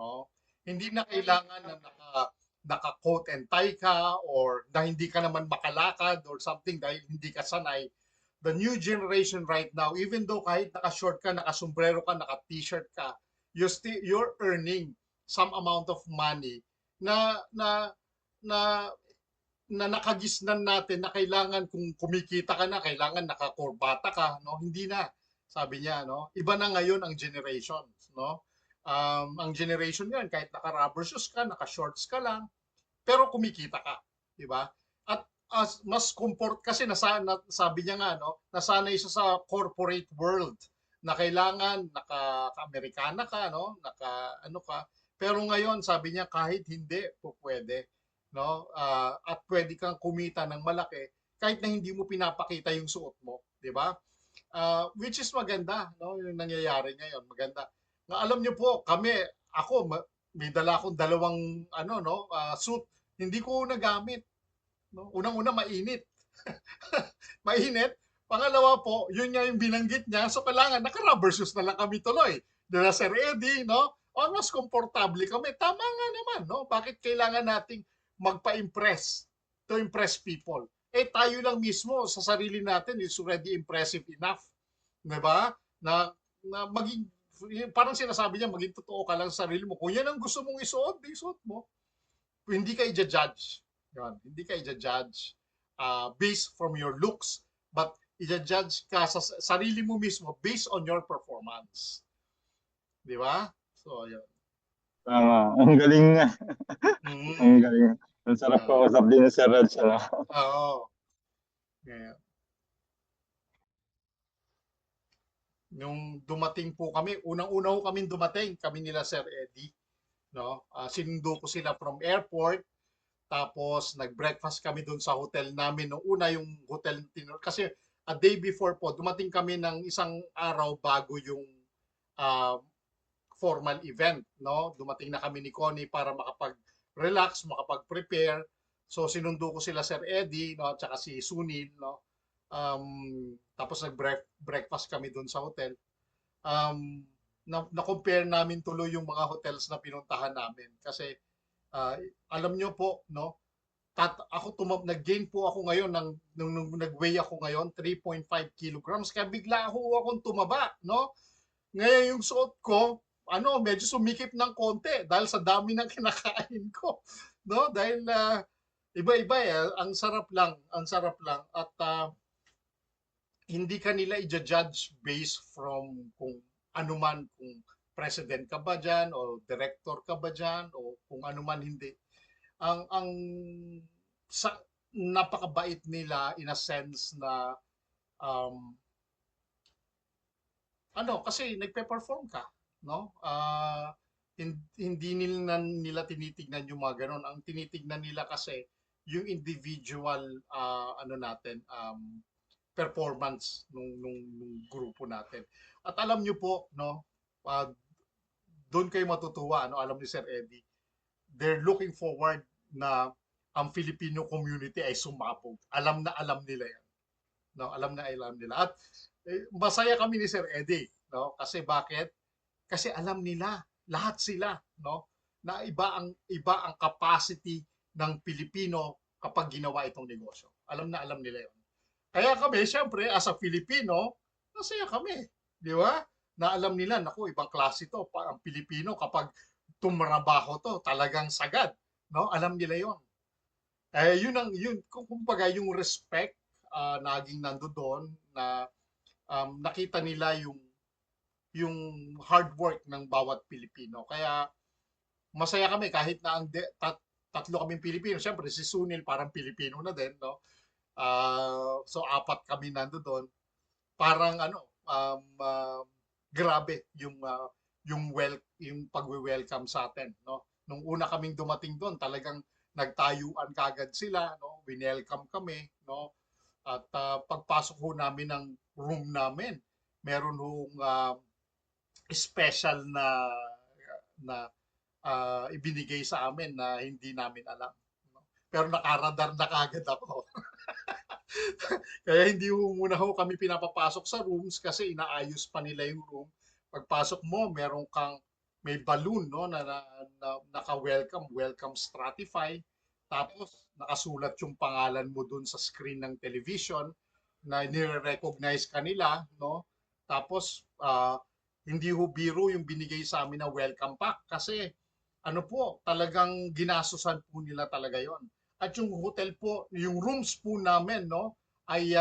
no? Hindi na kailangan na naka-coat and tie ka or na hindi ka naman makalakad or something dahil hindi ka sanay. The new generation right now, even though kahit naka-short ka, naka-sombrero ka, naka-t-shirt ka, you're earning some amount of money na na na na nakagisnan natin na kailangan kung kumikita ka na, kailangan nakakorbata ka, no? Hindi na. Sabi niya, no? Iba na ngayon ang generation, no? Ang generation ngayon, kahit naka-rubber shoes ka, naka-shorts ka lang, pero kumikita ka, di ba? At mas comfort kasi sabi niya nga, no? Nasanay siya sa corporate world na kailangan naka-Amerikana ka, no? Naka ano ka. Pero ngayon, sabi niya kahit hindi po pwede, no? At pwede kang kumita ng malaki kahit na hindi mo pinapakita yung suot mo, di ba? Which is maganda, no? Yung nangyayari ngayon, maganda. Na alam niyo po, ako may dala akong dalawang suit, hindi ko nagamit, no? Unang-una mainit. Mainit. Pangalawa po, yun nga yung binanggit niya. So kailangan naka-rubber shoes na lang kami tuloy. Dala Sir Eddie, no? O mas komportable kami. Tama nga naman, no? Bakit kailangan nating magpa-impress to impress people? Eh tayo lang mismo sa sarili natin is already impressive enough. 'Di ba? Na maging parang sinasabi niya maging totoo ka lang sa sarili mo. Kung yan ang gusto mong isuot, di isuot mo. Hindi ka i-judge. Yan. Hindi ka i-judge based from your looks, but i-judge ka sa sarili mo mismo based on your performance. Di ba? So, yun. Tama. Ang galing nga. Ang Mm. galing. Ang sarap Uh, kausap din ni Sir Raj, ano? Oo. Yeah. Yung dumating po kami, unang-una ko kami dumating, kami nila Sir Eddie, no? Sinundo ko sila from airport, tapos nag-breakfast kami doon sa hotel namin. Nung una yung hotel kasi a day before po, dumating kami ng isang araw bago yung uh, formal event, no? Dumating na kami ni Connie para makapag-relax, makapag-prepare. So sinundo ko sila Sir Eddie, no, at saka si Sunil, no. Tapos nag-breakfast kami doon sa hotel. Na-compare namin tuloy yung mga hotels na pinuntahan namin kasi uh, alam nyo po, no, nag-gain po ako ngayon nung nag-weigh ako ngayon 3.5 kilograms kaya bigla akong tumaba, no? Ngayon yung suot ko, medyo sumikip ng konti dahil sa dami ng kinakain ko, no? Dahil iba-iba ang sarap lang at hindi ka nila i-judge based from kung ano man, kung president ka ba dyan o director ka ba dyan o kung ano man hindi. Ang sa, napakabait nila in a sense na um, kasi nagpe-perform ka, no? Hindi nila tinitignan yung mga ganun. Ang tinitignan nila kasi yung individual natin performance nung grupo natin. At alam niyo po, no, doon kayo matutuwa, ano, alam ni Sir Eddie, they're looking forward na ang Filipino community ay sumabog. Alam nila yan. No, alam nila. At masaya kami ni Sir Eddie, no? Kasi bakit? Kasi alam nila, lahat sila, no? Na iba ang capacity ng Pilipino kapag ginawa itong negosyo. Alam nila 'yon. Kaya kami, syempre, as a Filipino, masaya kami. Di ba? Na alam nila, naku, ibang klase to. Ang Pilipino, kapag tumrabaho to, talagang sagad. No? Alam nila yon. Kumbaga, yung respect naging nando doon na nakita nila yung hard work ng bawat Pilipino. Kaya masaya kami kahit na tatlo kaming Pilipino. Siyempre si Sunil parang Pilipino na din, no? So apat kami nando doon. Parang grabe yung pagwe-welcome sa atin, no? Nung una kaming dumating doon, talagang nagtayuan kagad sila, no? Winelcome kami, no? At pagpasok ho namin ng room namin, meron hong special na ibinigay sa amin na hindi namin alam. No? Pero nakaradar na kagad ako. Kaya hindi ho muna ho kami pinapapasok sa rooms kasi inaayos pa nila yung room. Pagpasok mo, meron kang may balloon, no, welcome Stratify. Tapos nakasulat yung pangalan mo dun sa screen ng television na nire-recognize kanila, no? Tapos hindi ho biro yung binigay sa amin na welcome pack kasi ano po, talagang ginasusan po nila talaga yon. At yung hotel po, yung rooms po namin, no, ay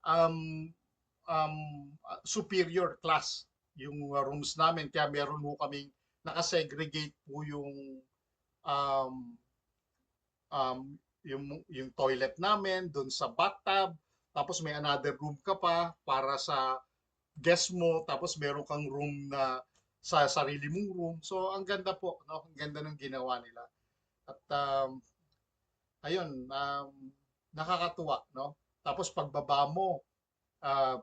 um, um, superior class yung rooms namin. Kaya meron po kaming nakasegregate po um, yung toilet namin doon sa bathtub. Tapos may another room ka pa para sa guest mo. Tapos meron kang room na sa sarili mong room. So ang ganda po, no? Ang ganda ng ginawa nila. At ayun, nakakatuwa, no? Tapos pagbaba mo, uh,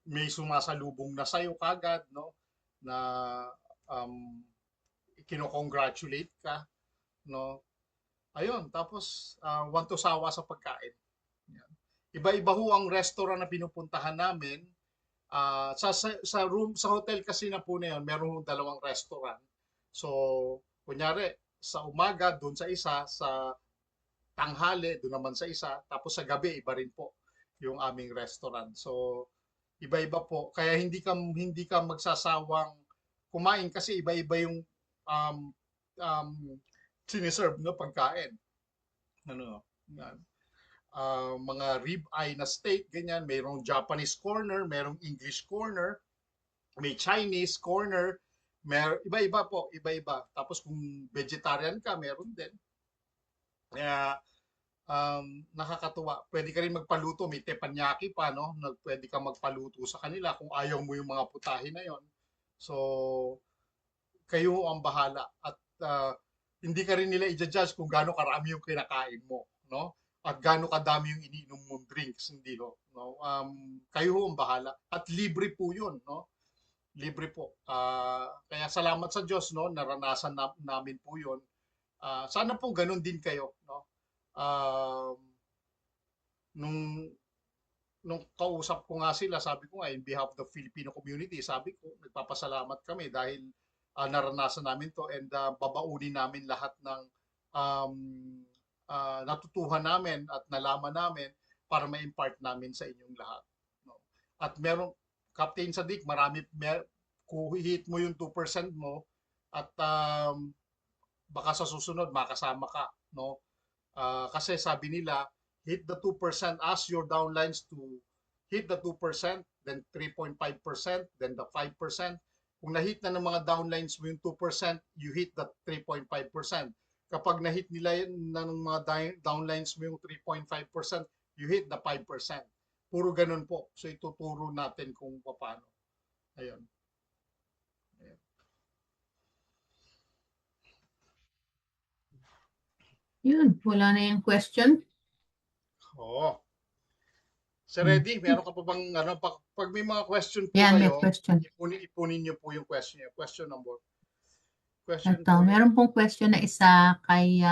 may sumasalubong na sa'yo kagad, no? Na um, kino-congratulate ka, no? Ayun, tapos want to sawa sa pagkain. Yan. Iba-iba ho ang restaurant na pinupuntahan namin. Sa room sa hotel kasi na po na yun, meron hong dalawang restaurant. So, kunyari, sa umaga doon sa isa, sa tanghali doon naman sa isa, tapos sa gabi iba rin po yung aming restaurant. So, iba-iba po. Kaya hindi ka magsasawang kumain kasi iba-iba yung um, um, siniserve no pagkain. Ano? Yan. Mga rib eye na steak, ganyan. Mayroong Japanese corner, mayroong English corner, may Chinese corner, iba-iba po, iba-iba. Tapos kung vegetarian ka, meron din. Kaya nakakatuwa. Pwede ka rin magpaluto, may teppanyaki pa, no? Pwede ka magpaluto sa kanila kung ayaw mo yung mga putahe na yon. So, kayo ang bahala. At hindi ka rin nila i-judge kung gaano karami yung kinakain mo, no? At gaano kadami yung iniinom mong drinks, hindi ho, no? Kayo ang bahala. At libre po yun, no? Libre po. Kaya salamat sa Diyos, no? Naranasan namin po yun. Sana po ganun din kayo, no? Um, nung nung kausap ko nga sila, sabi ko nga, in behalf of the Filipino community, sabi ko, nagpapasalamat kami dahil naranasan namin to and babaunin namin lahat ng um, natutuhan namin at nalaman namin para ma-impart namin sa inyong lahat. No? At meron, Captain Sadiq, kung hit mo yung 2% mo at baka sa susunod makasama ka. No? Kasi sabi nila, hit the 2%, ask your downlines to hit the 2%, then 3.5%, then the 5%. Kung na-hit na ng mga downlines mo yung 2%, you hit the 3.5%. Kapag na-hit nila na ng mga downlines mo yung 3.5%, you hit the 5%. Puro ganun po. So ituturo natin kung paano. Ayun. Ayun. Yun, wala na yung question. Oo. Sir Reddy, meron ka pa bang pag may mga question po Yan, may kayo, question. ipunin niyo po yung question niyo. Question Ito, po meron pong question na isa kay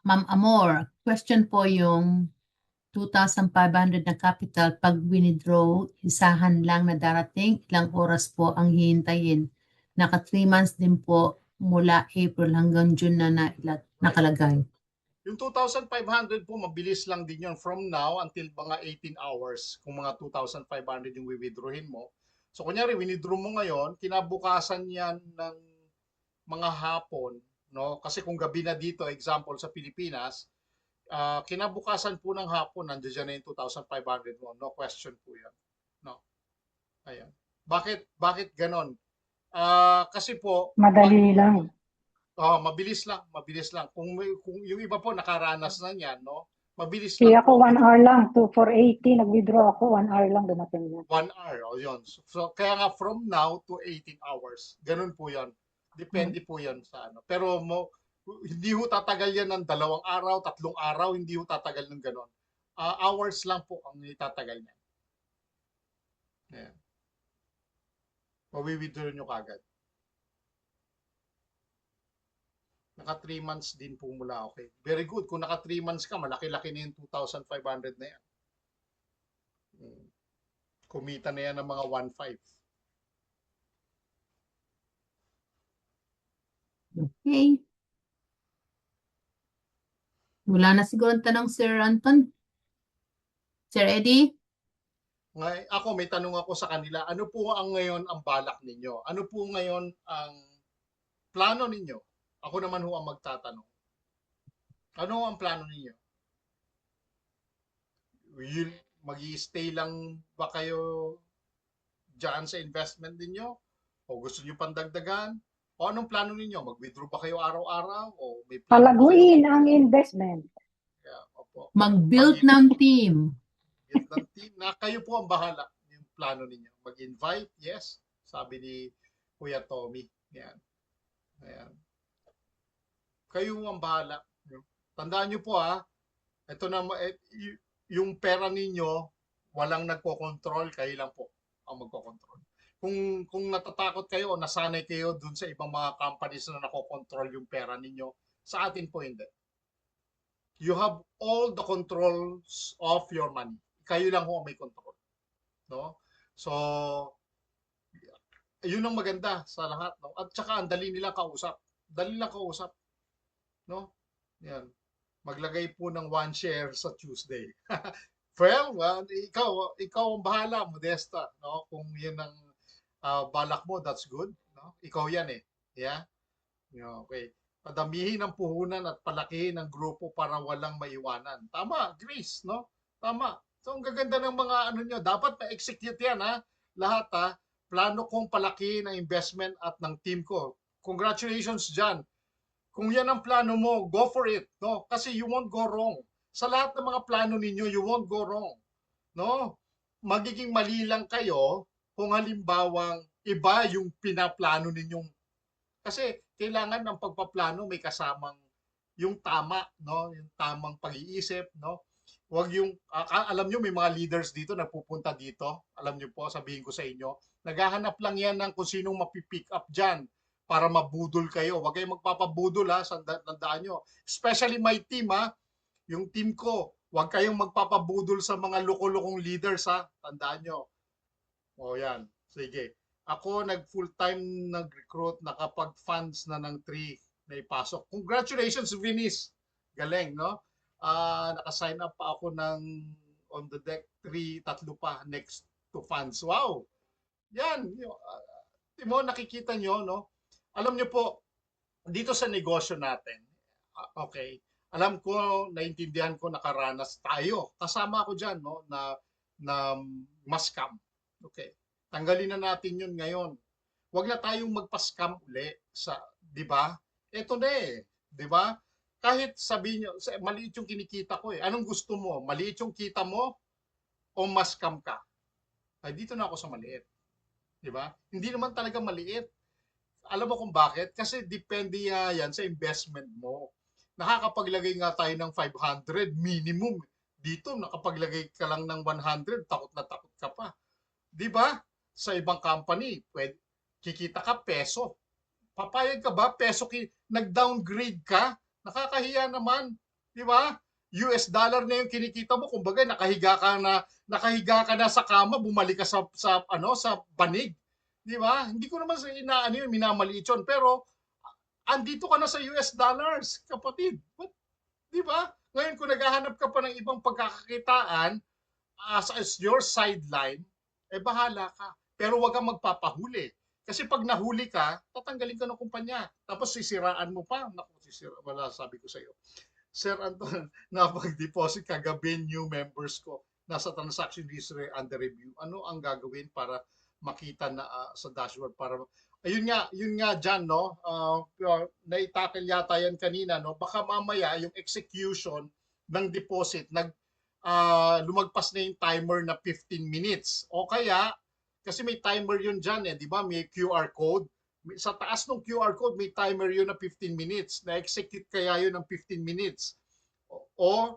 Ma'am Amor. Question po yung 2,500 na capital pag withdraw, isahan lang na darating, ilang oras po ang hihintayin. Naka 3 months din po mula April hanggang June na nakalagay. Yung 2,500 po, mabilis lang din yun from now until mga 18 hours kung mga 2,500 yung withdrawin mo. So kunyari, withdraw mo ngayon, kinabukasan yan ng mga hapon, no? Kasi kung gabi na dito, example sa Pilipinas, kinabukasan po ng hapon, nandiyan na yung 2,500 mo. No question po yan. No? Ayan. Bakit ganon? Kasi po, Madali lang. mabilis lang, mabilis lang. Kung yung iba po nakaranas na niyan, no? Mabilis lang Kaya ako po. 1 hour lang, 480, nag-withdraw ako, 1 hour lang dumating na. 1 hour, o yun. So, kaya nga from now to 18 hours. Ganun po yun. Depende po yan sa ano. Pero hindi ho tatagal yan ng 2 araw, 3 araw, hindi ho tatagal ng ganun. Hours lang po ang itatagal niya. Ayan. Mawi-withdraw nyo kagad. Naka 3 months din po mula, okay. Very good. Kung naka 3 months ka, malaki-laki na yung 2,500 na yan. Kumita na yan ng mga 1.5. Okay. Wala na siguro ang tanong, Sir Anton. Sir Eddie? Ako, may tanong ako sa kanila. Ano po ang ngayon ang balak ninyo? Ano po ngayon ang plano ninyo? Ako naman ho ang magtatanong. Ano ang plano ninyo? Mag-i-stay lang ba kayo dyan sa investment ninyo? O gusto nyo pandagdagan? O anong plano ninyo? Mag-withdraw ba kayo araw-araw? O may plano ba kayo? Palaguin ang investment. Yeah, opo. Mag-build ng team. Build ng team na kayo po ang bahala yung plano ninyo. Mag-invite, yes. Sabi ni Kuya Tommy. Yan. Ayan. Kayo ang bahala. Tandaan nyo po ito na, yung pera ninyo, walang nagko-control, kayo lang po ang magko-control. Kung natatakot kayo o nasanay kayo dun sa ibang mga companies na nako-control yung pera ninyo, sa atin po hindi. You have all the controls of your money. Kayo lang ho ang may control. No? So, yun ang maganda sa lahat. No? At saka, ang dali nilang kausap. Dali lang kausap. No? Yan. Maglagay po ng 1 share sa Tuesday. Well, ikaw ang bahala, Modesta. No? Kung yun ang balak mo, that's good. No? Ikaw yan eh. Yeah? Okay. Padamihin ang puhunan at palakihin ang grupo para walang maiwanan. Tama, Grace, no? Tama. So, ang gaganda ng mga ano nyo. Dapat ma-execute yan, lahat, plano kong palakihin ang investment at ng team ko. Congratulations dyan. Kung yan ang plano mo, go for it, no? Kasi you won't go wrong. Sa lahat ng mga plano ninyo, you won't go wrong. No? Magiging mali lang kayo kung halimbawang iba yung pinaplano ninyong. Kasi kailangan ng pagpaplano may kasamang yung tama, no? Yung tamang pag-iisip, no? Wag yung alam nyo may mga leaders dito nagpupunta dito. Alam nyo po, sabihin ko sa inyo, naghahanap lang yan ng kung sinong mapipick up diyan para mabudol kayo. Wag kayong magpapabudol tandaan nyo. Especially my team yung team ko. Wag kayong magpapabudol sa mga loko-lokong leaders tandaan nyo. O yan, sige. Ako nag-full-time nag-recruit, nakapag-funds na ng 3 na ipasok. Congratulations, Venice. Galing, no? Naka-sign up pa ako ng on the deck 3, 3 pa next to funds. Wow! Yan. Timo, nakikita nyo, no? Alam nyo po, dito sa negosyo natin, okay, alam ko, naintindihan ko, nakaranas tayo. Kasama ako dyan, no? Na mas-scam. Okay. Tanggalin na natin yun ngayon. Huwag na tayong magpa-scam uli di ba? Ito na di ba? Kahit sabihin nyo, maliit yung kinikita ko Anong gusto mo? Maliit yung kita mo o mas-scam ka? Ay, dito na ako sa maliit. Di ba? Hindi naman talaga maliit. Alam mo kung bakit? Kasi depende yan sa investment mo. Nakakapaglagay nga tayo ng 500 minimum. Dito, nakapaglagay ka lang ng 100, takot na takot ka pa. Di ba? Sa ibang company, kikita ka peso. Papayag ka ba? Peso, nag-downgrade ka? Nakakahiya naman. Di ba? US dollar na yung kinikita mo. Kumbaga, nakahiga ka na sa kama, bumalik ka sa banig. Di ba? Hindi ko naman minamaliit yun. Pero, andito ka na sa US dollars, kapatid. Di ba? Ngayon, kung naghahanap ka pa ng ibang pagkakakitaan as your sideline, bahala ka. Pero wag kang magpapahuli. Kasi pag nahuli ka, tatanggalin ka ng kumpanya. Tapos sisiraan mo pa. Naku, wala, sabi ko sa iyo. Sir Anton, napag-deposit kagabi new members ko. Nasa transaction history under review. Ano ang gagawin para makita na sa dashboard? Yun nga dyan, no? Naitakel yata yan kanina, no? Baka mamaya yung execution ng deposit, lumagpas na yung timer na 15 minutes. O kaya, kasi may timer yun dyan di ba? May QR code. Sa taas ng QR code, may timer yun na 15 minutes. Na-execute kaya yun ng 15 minutes. Or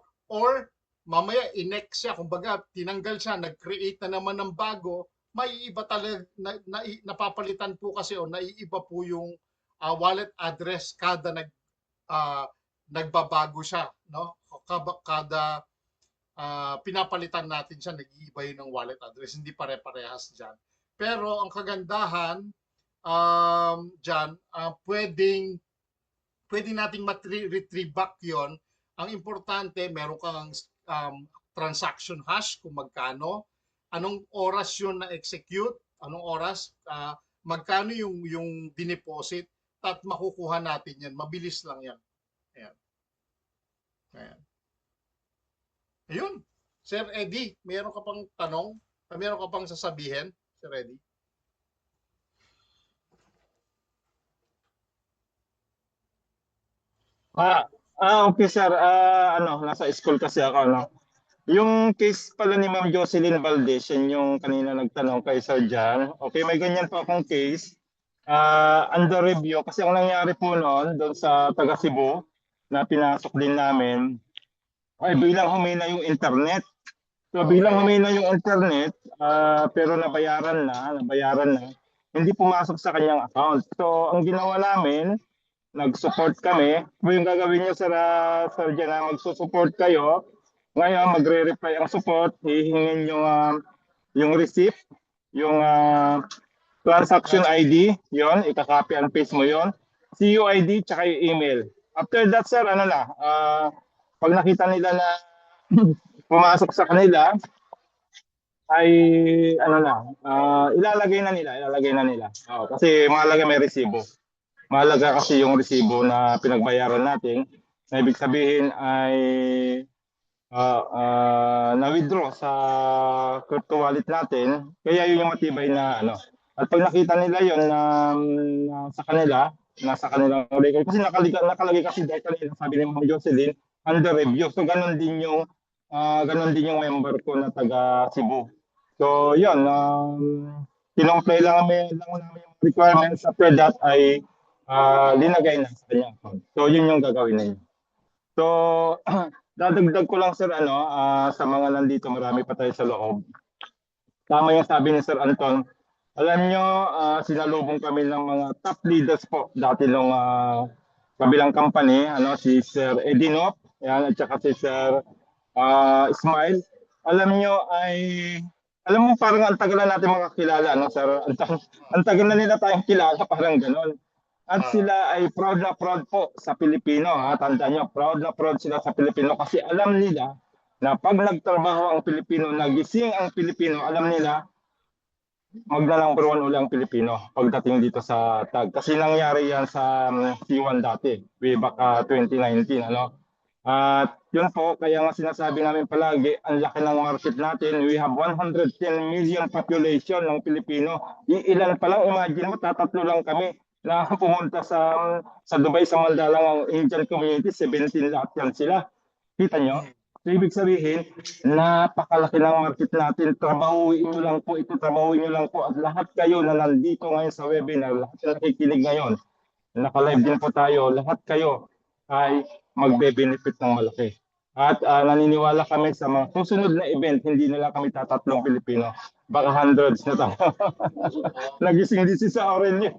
mamaya, inex siya. Kumbaga, tinanggal siya, nag-create na naman ng bago. May iba talaga, napapalitan po kasi naiiba po yung wallet address kada nagbabago siya. No? Kada pinapalitan natin siya, nag-iiba yun ng wallet address, hindi pare-parehas dyan. Pero ang kagandahan dyan, pwede nating retrieve back yon. Ang importante, meron kang transaction hash kung magkano, anong oras yun na-execute, anong oras, magkano yung dineposit, at makukuha natin yan. Mabilis lang yan. Ayan. Ayan. Ayun. Sir Eddie, meron ka pang tanong? Meron ka pang sasabihin, Sir Eddie? Okay sir. Nasa school kasi ako, no. Yung case pala ni Ma'am Jocelyn Valdez, yun yung kanina nagtanong kay Sir Jan. Okay, may ganyan po akong case. Under review kasi ang nangyari po noon doon sa taga Cebu na pinasok din namin ay bilang humina yung internet. So bilang humina yung internet, pero nabayaran na, hindi pumasok sa kanyang account. So ang ginawa namin, nag-support kami. Kung yung gagawin niyo Sir Jan, na magsusupport kayo, ngayon magre-reply ang support, hihingin yung receipt, yung transaction ID, yon, ika-copy and paste mo yon, CUID, tsaka yung email. After that, sir, pag nakita nila na pumasok sa kanila, ay ilalagay na nila. Kasi mahalaga may resibo. Mahalaga kasi yung resibo na pinagbayaran natin, na ibig sabihin ay na-withdraw sa crypto wallet natin, kaya yun yung matibay na At pag nakita nila yun na sa kanila, nasa kanilang record, kasi nakalagay kasi dahil kanina sabi ni Ma'am Jocelyn, under review. So ganun din yung member ko na taga Cebu. So yun, kinumpay lang namin yung requirements. After that ay linagay na sa kanyang account. So yun yung gagawin ninyo. So dadagdag ko lang sir sa mga nandito, marami pa tayo sa loob. Tama yung sabi ni Sir Anton. Alam nyo, sinalubong kami ng mga top leaders po dati nung kabilang company, si Sir Edinop, yan, at saka si Sir Ismail. Alam mo parang ang tagal na natin makakilala, Sir Anton? Ang tagal na nila tayong kilala, parang gano'n. At sila ay proud na proud po sa Pilipino. Tandaan nyo, proud na proud sila sa Pilipino kasi alam nila na pag nagtrabaho ang Pilipino, nagising ang Pilipino, alam nila magna-number one ulang Pilipino pagdating dito sa tag. Kasi nangyari yan sa C1 dati, way back 2019. At yun po, kaya nga sinasabi namin palagi, ang laki ng market natin. We have 110 million population ng Pilipino. Ilan pa lang, imagine mo, tatatlo lang kami na pumunta sa Dubai, sa Mandalang, ang Indian community, 17 lahat yan sila. Kita nyo? So, ibig sabihin, napakalaki ng market natin. Trabahuin nyo lang po ito, trabahuin nyo lang po. At lahat kayo na nandito ngayon sa webinar, lahat na nakikinig ngayon, naka-live din po tayo, lahat kayo ay magbe-benefit ng malaki. At naniniwala kami sa mga susunod na event, hindi na lang kami tatatlong Pilipino. Baka hundreds na tayo. Nagising din si sa Aurelio.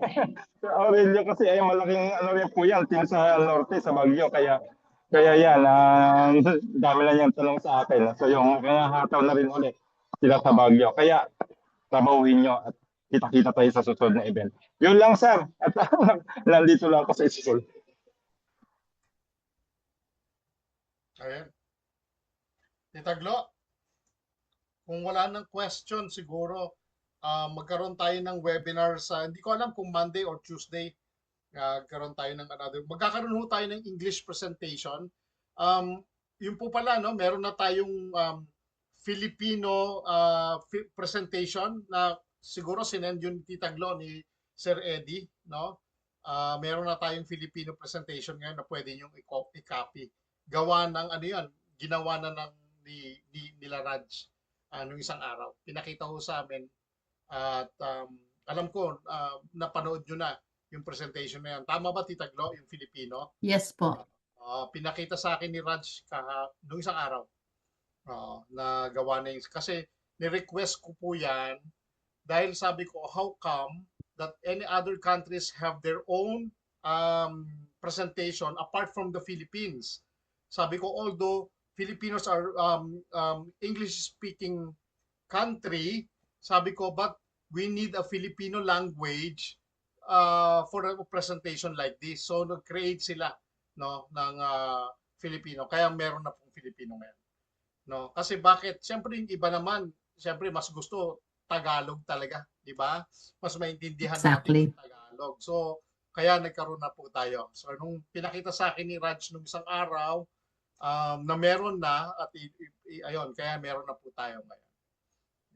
Sa Aurelio kasi ay malaking rin po yan, team sa Norte, sa Baguio. Kaya yan, dami na niyang tanong sa akin. So yung mga hataw na rin ulit sila sa Baguio. Kaya trabahuin nyo at kita-kita tayo sa susunod na event. Yun lang, sir. At nandito lang ako sa school. Ayan. Tita Glo, kung wala ng question, siguro magkaroon tayo ng webinar hindi ko alam kung Monday or Tuesday, magkaroon tayo ng magkakaroon ho tayo ng English presentation. Yun po pala, meron na tayong Filipino presentation na siguro sinend yun Tita Glo ni Sir Eddie, meron na tayong Filipino presentation ngayon na pwede nyo i-copy. Gawa ng ginawa na nila Raj nung isang araw. Pinakita ho sa amin at alam ko napanood nyo na yung presentation na yan. Tama ba, Tita Glo, yung Filipino? Yes po. Pinakita sa akin ni Raj nung isang araw na gawa na yung, kasi ni-request ko po yan dahil sabi ko, how come that any other countries have their own presentation apart from the Philippines? Sabi ko, although Filipinos are English-speaking country, sabi ko, but we need a Filipino language for a presentation like this. So nag-create sila, no, ng Filipino. Kaya meron na pong Filipino ngayon. No? Kasi bakit? Siyempre yung iba naman, siyempre mas gusto Tagalog talaga, di ba? Mas maintindihan Exactly. natin yung Tagalog. So kaya nagkaroon na po tayo. So nung pinakita sa akin ni Raj nung isang araw, na meron na at ayun, kaya meron na po tayo ngayon.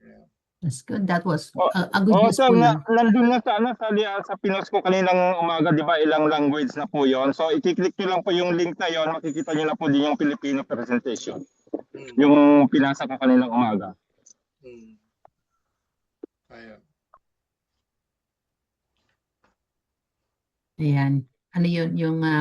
Yeah. That's good. That was Oh, a good news sir, po yun. nandun na sa, sa pinost ko kaninang umaga, di ba, ilang language na po yon. So, i-click nyo lang po yung link na yon, makikita nyo na po din yung Filipino presentation. Yung pinasa ko kaninang umaga. Ayun. Ayan. Ano yun? Yung